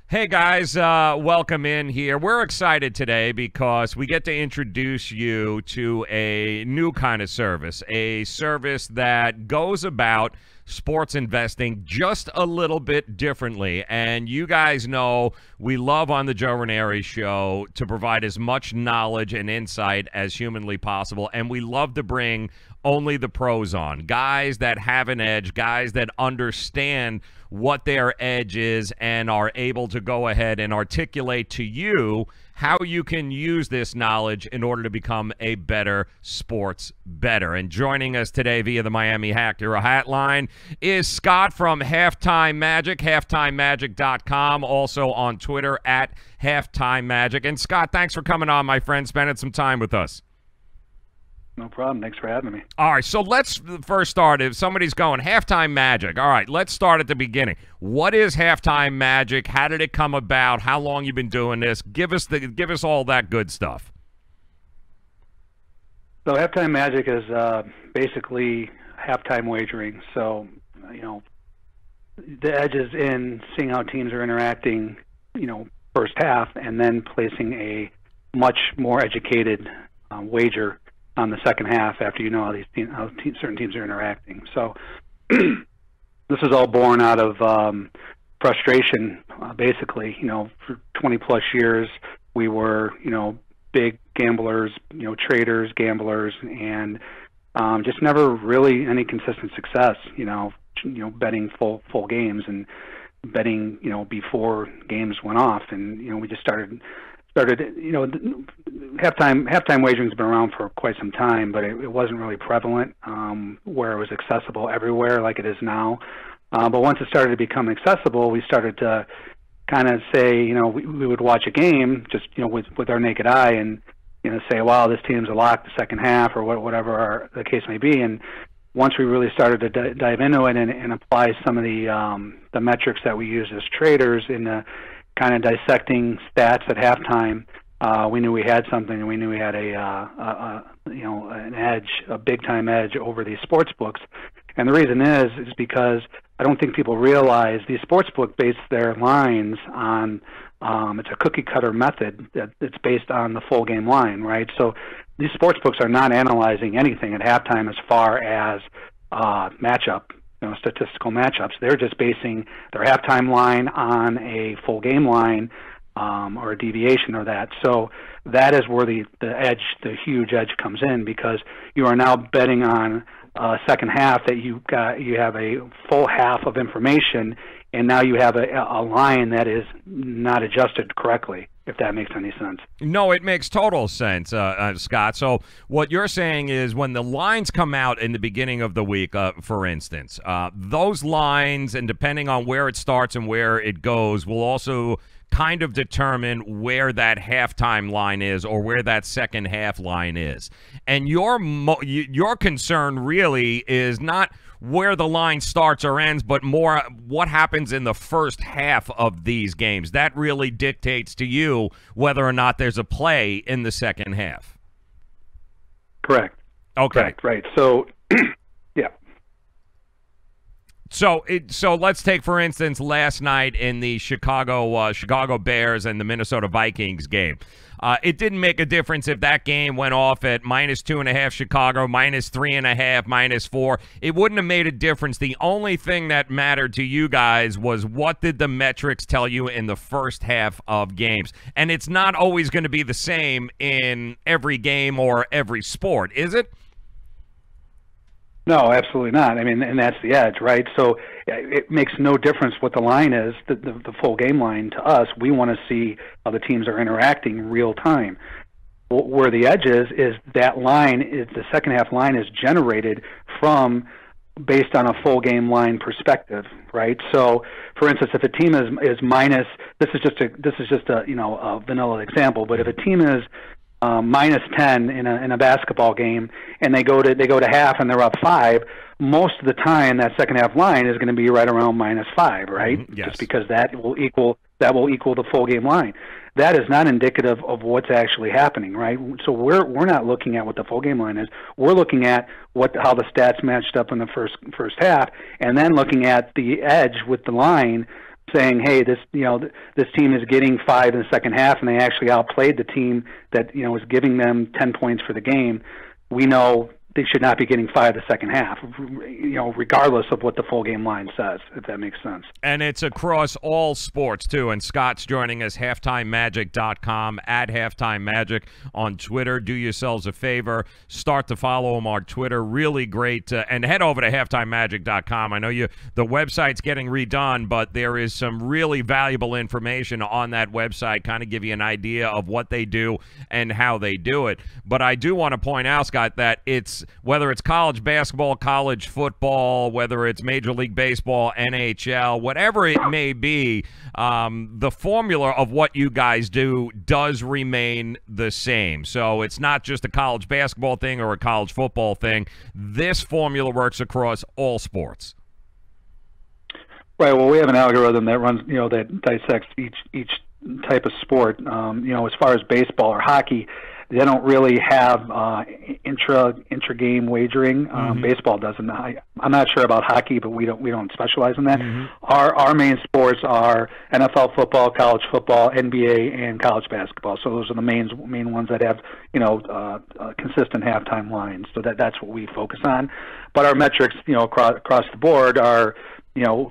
Hey guys, welcome in here. We're excited today because we get to introduce you to a new kind of service, a service that goes about sports investing just a little bit differently. And you guys know we love on the Joe Raineri Show to provide as much knowledge and insight as humanly possible. And we love to bring only the pros on, guys that have an edge, guys that understand what their edge is and are able to go ahead and articulate to you how you can use this knowledge in order to become a better sports bettor. And joining us today via the Miami Hack Hero Hotline is Scott from Halftime Magic, halftimemagic.com, also on Twitter at Halftime Magic. And Scott, thanks for coming on, my friend, spending some time with us. No problem. Thanks for having me. All right, so let's first start. If somebody's going, Halftime Magic. All right, let's start at the beginning. What is Halftime Magic? How did it come about? How long you been doing this? Give us all that good stuff. So Halftime Magic is basically halftime wagering. So, the edge is in seeing how teams are interacting, first half, and then placing a much more educated wager on the second half after you know how certain teams are interacting. So this is all born out of frustration, basically. For 20-plus years, we were, big gamblers, traders, gamblers, and just never really any consistent success, betting full games and betting, before games went off. And, we just started halftime wagering's been around for quite some time, but it wasn't really prevalent where it was accessible everywhere like it is now. But once it started to become accessible, we started to kind of say, we would watch a game just, with our naked eye and, say, wow, this team's a lock the second half or whatever the case may be. And once we really started to dive into it and apply some of the metrics that we use as traders in kind of dissecting stats at halftime, we knew we had something, and we knew we had an edge, a big time edge over these sports books. And the reason is because I don't think people realize these sports books base their lines on it's a cookie cutter method that it's based on the full game line, right? So these sports books are not analyzing anything at halftime as far as matchup. Statistical matchups. They're just basing their halftime line on a full game line or a deviation of that. So that is where the huge edge comes in, because you are now betting on a second half that you have a full half of information, and now you have a line that is not adjusted correctly, if that makes any sense. No, it makes total sense, Scott. So what you're saying is when the lines come out in the beginning of the week, for instance, those lines, and depending on where it starts and where it goes, will also kind of determine where that halftime line is or where that second half line is. And your concern really is not where the line starts or ends, but more what happens in the first half of these games. That really dictates to you whether or not there's a play in the second half. Correct. Okay. Correct, right. So, yeah. So let's take, for instance, last night in the Chicago Bears and the Minnesota Vikings game. It didn't make a difference if that game went off at -2.5 Chicago, -3.5, -4. It wouldn't have made a difference. The only thing that mattered to you guys was what did the metrics tell you in the first half of games. And it's not always going to be the same in every game or every sport, is it? No, absolutely not. I mean, and that's the edge, right? So it makes no difference what the line is, the full game line to us. We want to see how the teams are interacting real time. Where the edge is that line, the second half line is generated based on a full game line perspective, right? So, for instance, if a team is minus, this is just a a vanilla example, but if a team is -10 in a basketball game, and they go to half and they're up 5, most of the time that second half line is going to be right around -5, right? Mm-hmm. Yes. Just because that will equal the full game line. That is not indicative of what's actually happening, right? So we're not looking at what the full game line is. We're looking at how the stats matched up in the first half, and then looking at the edge with the line saying, hey, this team is getting 5 in the second half, and they actually outplayed the team that was giving them 10 points for the game, we know they should not be getting 5 the second half, regardless of what the full game line says, if that makes sense. And it's across all sports, too. And Scott's joining us, halftimemagic.com, at halftimemagic on Twitter. Do yourselves a favor. Start to follow him on Twitter. Really great. And head over to halftimemagic.com. I know the website's getting redone, but there is some really valuable information on that website, kind of give you an idea of what they do and how they do it. But I do want to point out, Scott, that whether it's college basketball, college football, whether it's Major League Baseball, NHL, whatever it may be, the formula of what you guys do does remain the same. So it's not just a college basketball thing or a college football thing. This formula works across all sports. Right. Well, we have an algorithm that runs, that dissects each type of sport. As far as baseball or hockey, they don't really have intra-game wagering. Baseball doesn't. I'm not sure about hockey, but we don't specialize in that. Our main sports are NFL football, college football, NBA, and college basketball. So those are the main ones that have consistent halftime lines. So that's what we focus on. But our metrics, across the board are.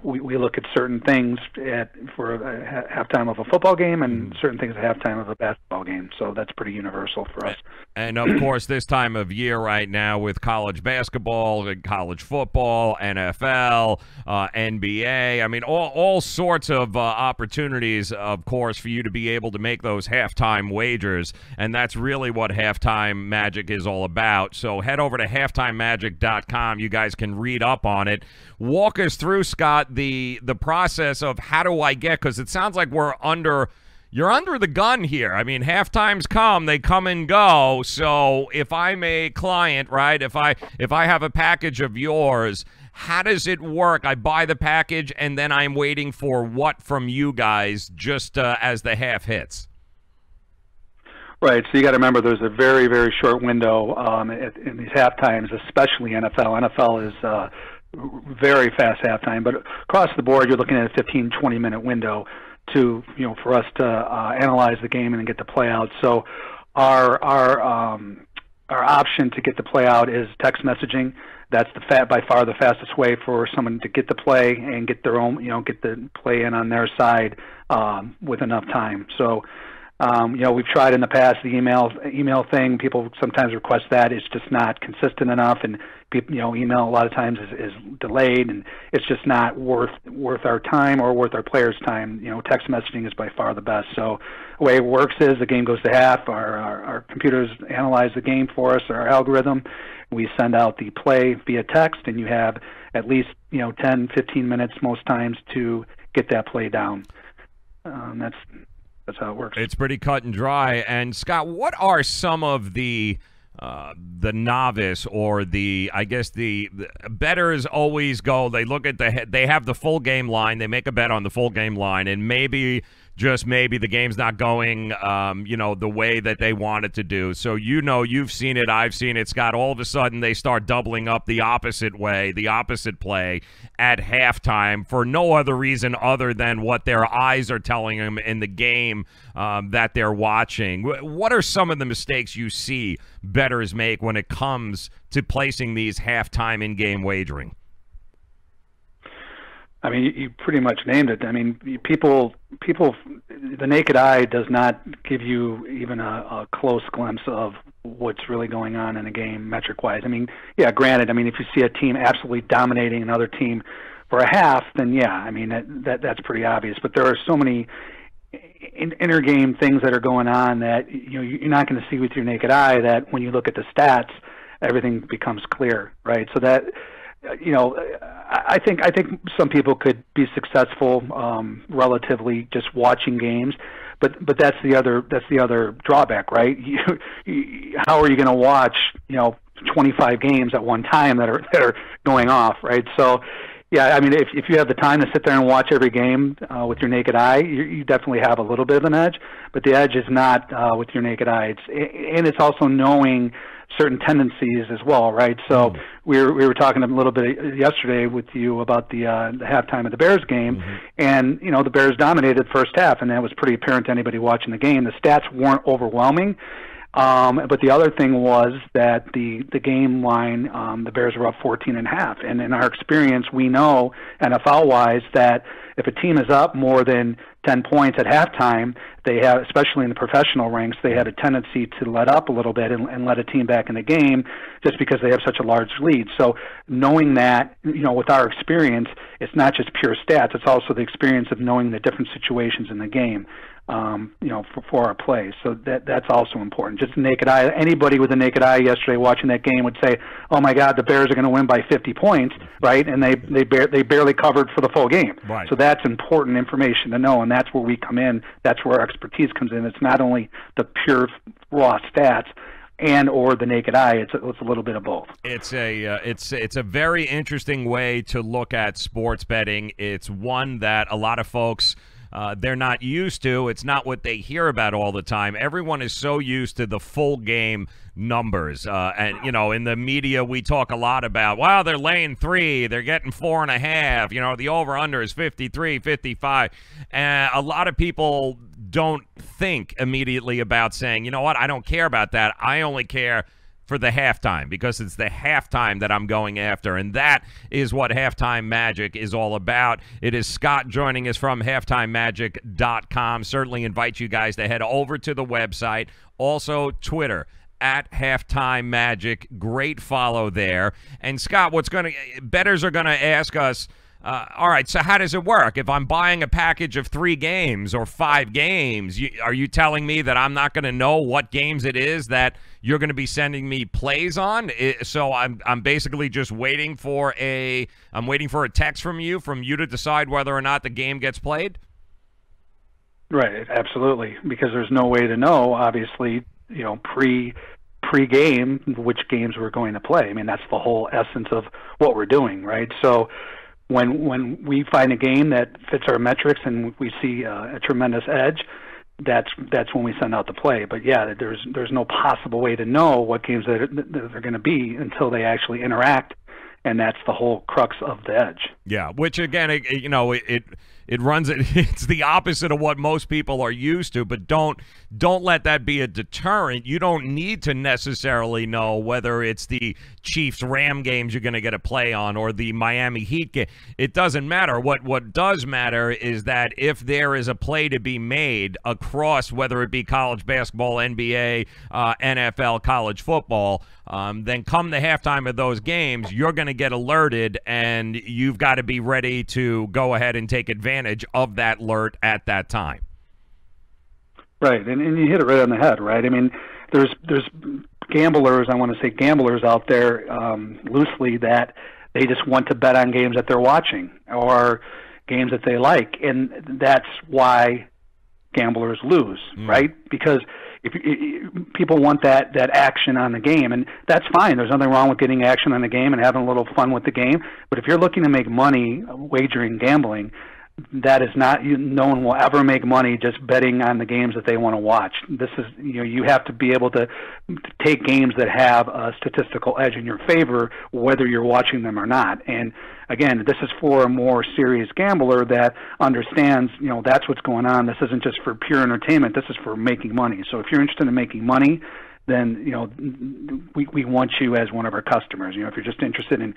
We look at certain things for a halftime of a football game and certain things at halftime of a basketball game. So that's pretty universal for us. And, of course, this time of year right now with college basketball, college football, NFL, NBA, I mean, all sorts of opportunities, of course, for you to be able to make those halftime wagers. And that's really what Halftime Magic is all about. So head over to halftimemagic.com. You guys can read up on it. Walk us through, Scott, the process of how do I get, because it sounds like you're under the gun here. I mean, halftimes they come and go. So if I'm a client, right, if I have a package of yours, how does it work? I buy the package and then I'm waiting for what from you guys just as the half hits? Right, so you got to remember there's a very, very short window in these half times, especially NFL. NFL is very fast halftime, but across the board, you're looking at a 15, 20-minute window for us to analyze the game and then get the play out. So our option to get the play out is text messaging. That's by far the fastest way for someone to get the play and get their own, get the play in on their side with enough time. So. We've tried in the past the email thing. People sometimes request that. It's just not consistent enough, and people, email a lot of times is delayed, and it's just not worth our time or worth our players' time. Text messaging is by far the best. So the way it works is the game goes to half. Our computers analyze the game for us, our algorithm. We send out the play via text, and you have at least 10, 15 minutes most times to get that play down. That's how it works. It's pretty cut and dry. And Scott, what are some of the novice or the bettors always go? They look at they have the full game line. They make a bet on the full game line, and maybe just maybe the game's not going, the way that they want it to do. So you've seen it, I've seen it, Scott. All of a sudden they start doubling up the opposite way, the opposite play at halftime for no other reason other than what their eyes are telling them in the game that they're watching. What are some of the mistakes you see bettors make when it comes to placing these halftime in-game wagering? I mean, you pretty much named it. I mean, people, the naked eye does not give you even a close glimpse of what's really going on in a game metric-wise. I mean, yeah, granted, if you see a team absolutely dominating another team for a half, then yeah, I mean, that's pretty obvious. But there are so many inter-game things that are going on that you're not going to see with your naked eye, that when you look at the stats, everything becomes clear, right? So that, I think some people could be successful relatively just watching games, but that's the other drawback, right? How are you going to watch 25 games at one time that are going off, right? So yeah, I mean, if you have the time to sit there and watch every game with your naked eye, you definitely have a little bit of an edge, but the edge is not with your naked eye. It's also knowing certain tendencies as well, right? So we were talking a little bit yesterday with you about the halftime of the Bears game, and the Bears dominated first half, and that was pretty apparent to anybody watching the game. The stats weren't overwhelming. But the other thing was that the game line, the Bears were up 14.5, and in our experience, we know NFL-wise that if a team is up more than 10 points at halftime, they have, especially in the professional ranks, they have a tendency to let up a little bit and let a team back in the game just because they have such a large lead. So knowing that, with our experience, it's not just pure stats; it's also the experience of knowing the different situations in the game. For our play. So that's also important. Just naked eye. Anybody with a naked eye yesterday watching that game would say, "Oh my God, the Bears are going to win by 50 points," right? And they barely covered for the full game. Right. So that's important information to know, and that's where we come in. That's where our expertise comes in. It's not only the pure raw stats and or the naked eye. It's a little bit of both. It's a very interesting way to look at sports betting. It's one that a lot of folks. They're not used to. It's not what they hear about all the time. Everyone is so used to the full game numbers. And, in the media, we talk a lot about, wow, they're laying 3, they're getting 4.5. The over-under is 53, 55. And a lot of people don't think immediately about saying, you know what, I don't care about that. I only care for the halftime, because it's the halftime that I'm going after, and that is what Halftime Magic is all about. It is Scott joining us from halftimemagic.com. Certainly invite you guys to head over to the website. Also, Twitter, at Halftime Magic. Great follow there. And Scott, bettors are going to ask us, all right, so how does it work? If I'm buying a package of 3 games or 5 games, are you telling me that I'm not going to know what games it is that you're going to be sending me plays on? So I'm basically just waiting for a text from you to decide whether or not the game gets played? Right, absolutely, because there's no way to know, obviously, pre-game which games we're going to play. I mean, that's the whole essence of what we're doing, right? So when we find a game that fits our metrics and we see a tremendous edge, that's when we send out the play. But yeah, there's no possible way to know what games they're going to be until they actually interact, and that's the whole crux of the edge. Yeah, which again, it runs it's the opposite of what most people are used to, but don't let that be a deterrent. You don't need to necessarily know whether it's the Chiefs-Ram games you're going to get a play on or the Miami Heat game. It doesn't matter. What does matter is that if there is a play to be made across, whether it be college basketball, NBA, NFL, college football, then come the halftime of those games, you're going to get alerted, and you've got to be ready to go ahead and take advantage of that alert at that time. Right, and you hit it right on the head, right? I mean, there's gamblers, I want to say gamblers out there loosely, that they just want to bet on games that they're watching or games that they like, and that's why gamblers lose, right? Because if people want that action on the game, and that's fine. There's nothing wrong with getting action on the game and having a little fun with the game. But if you're looking to make money wagering gambling, that is not, no one will ever make money just betting on the games that they want to watch. This is, you have to be able to take games that have a statistical edge in your favor, whether you're watching them or not. And again, this is for a more serious gambler that understands, that's what's going on. This isn't just for pure entertainment. This is for making money. So if you're interested in making money, then we want you as one of our customers. If you're just interested in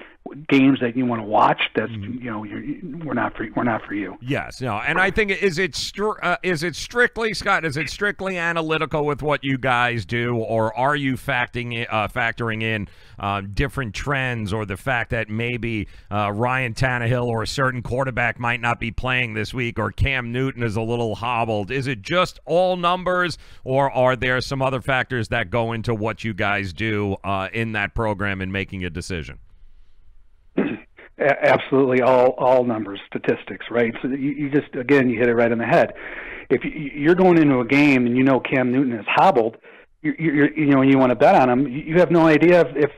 games that you want to watch, that's we're not for you. Yes, no, and I think is it strictly, Scott? Is it strictly analytical with what you guys do, or are you factoring in different trends, or the fact that maybe Ryan Tannehill or a certain quarterback might not be playing this week, or Cam Newton is a little hobbled? Is it just all numbers, or are there some other factors that go into what you guys do in that program in making a decision? Absolutely, all numbers, statistics, right? So you just, again, you hit it right on the head. If you're going into a game and Cam Newton is hobbled, and you want to bet on him, you have no idea if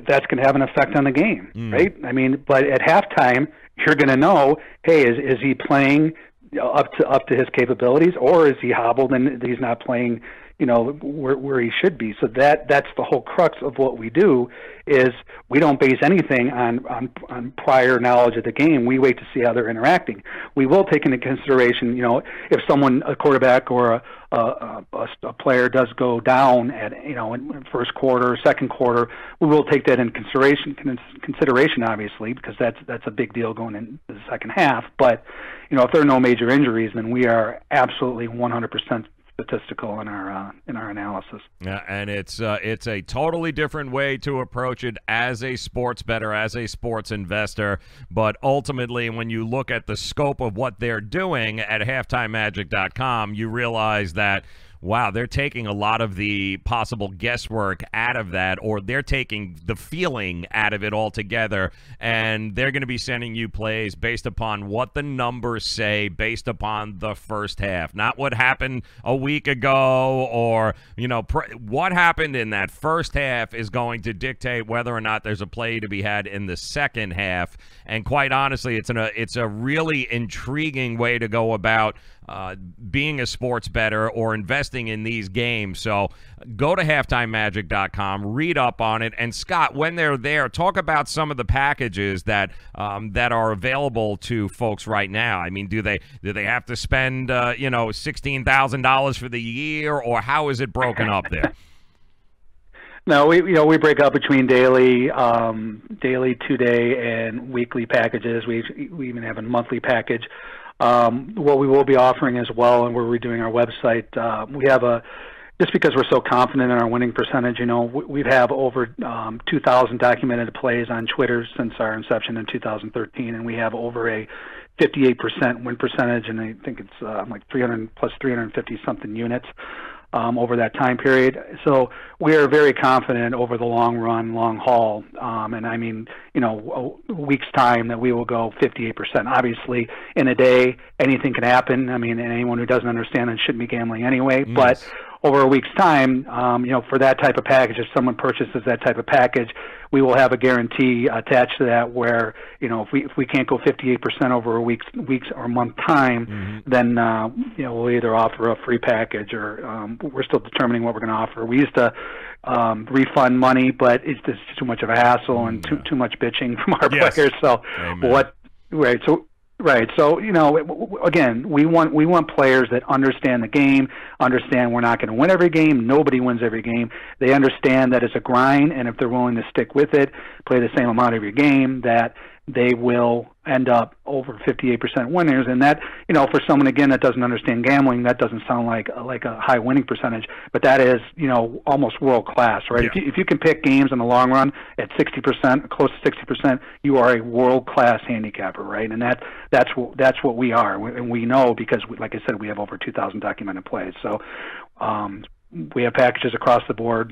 that's going to have an effect on the game, right? I mean, but at halftime, you're going to know, hey, is he playing up to his capabilities, or is he hobbled and he's not playing, where he should be. So that's the whole crux of what we do, is we don't base anything on prior knowledge of the game. We wait to see how they're interacting. We will take into consideration, if a quarterback or a player does go down at in first quarter, second quarter, we will take that in consideration obviously, because that's a big deal going into the second half. But if there are no major injuries, then we are absolutely 100% statistical in our analysis. Yeah, and it's a totally different way to approach it as a sports bettor, as a sports investor. But ultimately, when you look at the scope of what they're doing at halftimemagic.com, you realize that, wow, they're taking a lot of the possible guesswork out of that, or they're taking the feeling out of it altogether, and they're going to be sending you plays based upon what the numbers say, based upon the first half, not what happened a week ago, or what happened in that first half is going to dictate whether or not there's a play to be had in the second half. And quite honestly, it's a really intriguing way to go about being a sports bettor or investing in these games. So go to halftimemagic.com, read up on it. And Scott, when they're there, talk about some of the packages that are available to folks right now. I mean, do they have to spend $16,000 for the year, or how is it broken up there? No, we break up between daily, 2-day, and weekly packages. We even have a monthly package. What we will be offering as well, and we're redoing our website, we have just because we're so confident in our winning percentage, we have over 2,000 documented plays on Twitter since our inception in 2013, and we have over a 58% win percentage, and I think it's like 300 plus 350 something units over that time period. So we are very confident over the long run, long haul, and I mean, a week's time that we will go 58%. Obviously, in a day, anything can happen. I mean, and anyone who doesn't understand it shouldn't be gambling anyway. Yes. But over a week's time, for that type of package, if someone purchases that type of package, we will have a guarantee attached to that where, if we can't go 58% over a week's or month time, then, we'll either offer a free package or we're still determining what we're going to offer. We used to refund money, but it's just too much of a hassle and too much bitching from our players. So Right. So, again, we want players that understand the game, understand we're not going to win every game. Nobody wins every game. They understand that it's a grind, and if they're willing to stick with it, play the same amount every game, that they will end up over 58% winners. And that, for someone, again, that doesn't understand gambling, that doesn't sound like a high winning percentage, but that is, almost world class, right? Yeah. If you can pick games in the long run at 60%, close to 60%, you are a world class handicapper, right? And that's what we are. And we know because, like I said, we have over 2,000 documented plays. So we have packages across the board.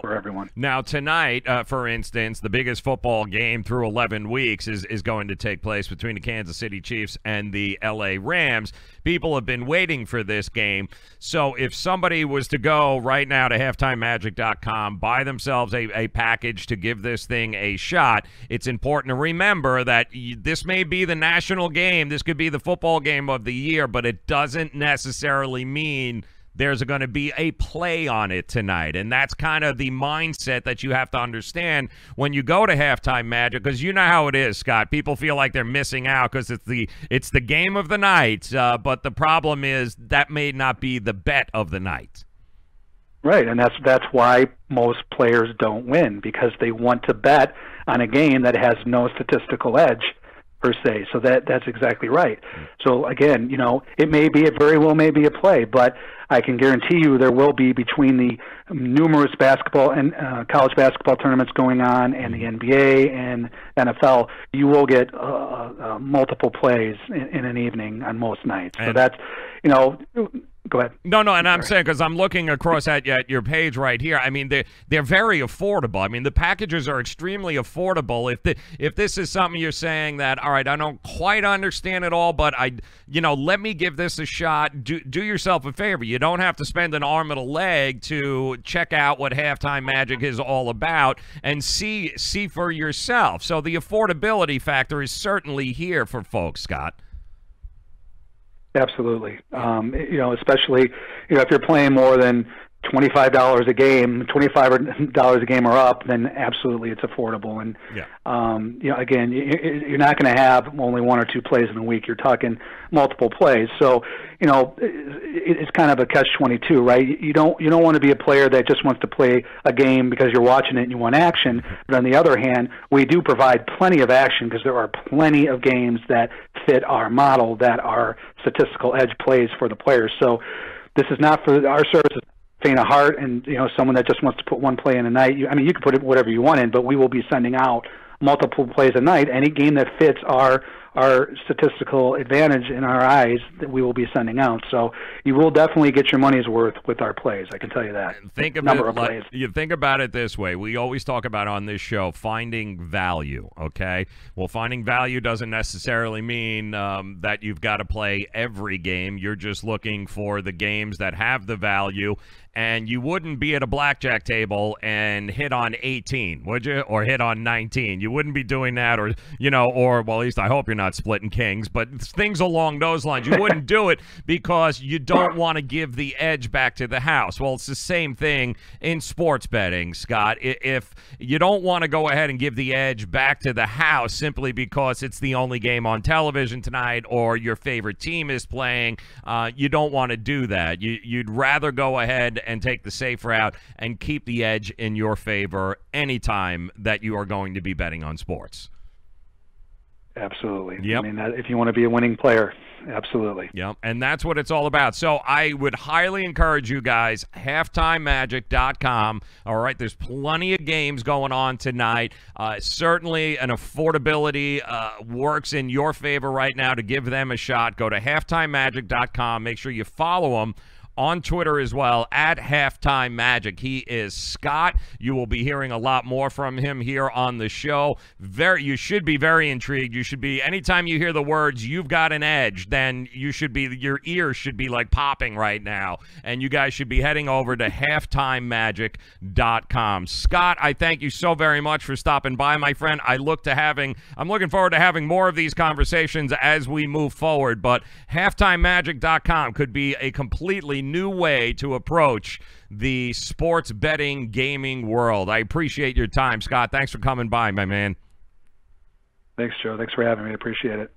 For everyone. Now, tonight, for instance, the biggest football game through 11 weeks is going to take place between the Kansas City Chiefs and the L.A. Rams. People have been waiting for this game. So if somebody was to go right now to halftimemagic.com, buy themselves a package to give this thing a shot, it's important to remember that this may be the national game. This could be the football game of the year, but it doesn't necessarily mean there's going to be a play on it tonight. And that's kind of the mindset that you have to understand when you go to Halftime Magic, because you know how it is, Scott. People feel like they're missing out because it's the game of the night, but the problem is that may not be the bet of the night. Right, and that's why most players don't win, because they want to bet on a game that has no statistical edge per se. So that's exactly right. So again, it very well may be a play, but I can guarantee you there will be, between the numerous basketball and college basketball tournaments going on and the NBA and NFL, you will get multiple plays in an evening on most nights. So that's, go ahead. No, and I'm saying, because I'm looking across at your page right here. I mean, they're very affordable. I mean, the packages are extremely affordable. If this is something you're saying that, all right, I don't quite understand it all, but let me give this a shot. Do yourself a favor. You don't have to spend an arm and a leg to check out what Halftime Magic is all about and see for yourself. So the affordability factor is certainly here for folks, Scott. Absolutely. Especially, if you're playing more than $25 a game, $25 a game or up, then absolutely it's affordable. And, again, you're not going to have only one or two plays in a week. You're talking multiple plays. So, it's kind of a catch-22, right? You don't want to be a player that just wants to play a game because you're watching it and you want action. But on the other hand, we do provide plenty of action because there are plenty of games that fit our model that are statistical edge plays for the players. So this is not for our services. Faint of heart and someone that just wants to put one play in a night. You can put it whatever you want in, but we will be sending out multiple plays a night. Any game that fits our statistical advantage in our eyes, that we will be sending out. So you will definitely get your money's worth with our plays. I can tell you that. Think of it like, you think about it this way. We always talk about on this show finding value. Okay, well, finding value doesn't necessarily mean that you've got to play every game. You're just looking for the games that have the value. And you wouldn't be at a blackjack table and hit on 18, would you? Or hit on 19. You wouldn't be doing that, or well, at least I hope you're not splitting kings, but things along those lines. You wouldn't do it because you don't want to give the edge back to the house. Well, it's the same thing in sports betting, Scott. If you don't want to go ahead and give the edge back to the house simply because it's the only game on television tonight or your favorite team is playing, you don't want to do that. You'd rather go ahead and take the safe route and keep the edge in your favor anytime that you are going to be betting on sports. Absolutely. Yep. If you want to be a winning player, absolutely. Yep, and that's what it's all about. So I would highly encourage you guys, halftimemagic.com. All right, there's plenty of games going on tonight. Certainly an affordability works in your favor right now to give them a shot. Go to halftimemagic.com. Make sure you follow them on Twitter as well, at Halftime Magic. He is Scott. You will be hearing a lot more from him here on the show. You should be very intrigued. You should be, anytime you hear the words, "you've got an edge," then your ears should be like popping right now. And you guys should be heading over to halftimemagic.com. Scott, I thank you so very much for stopping by, my friend. I'm looking forward to having more of these conversations as we move forward, but halftimemagic.com could be a completely new way to approach the sports betting gaming world. I appreciate your time, Scott. Thanks for coming by, my man. Thanks, Joe. Thanks for having me. I appreciate it.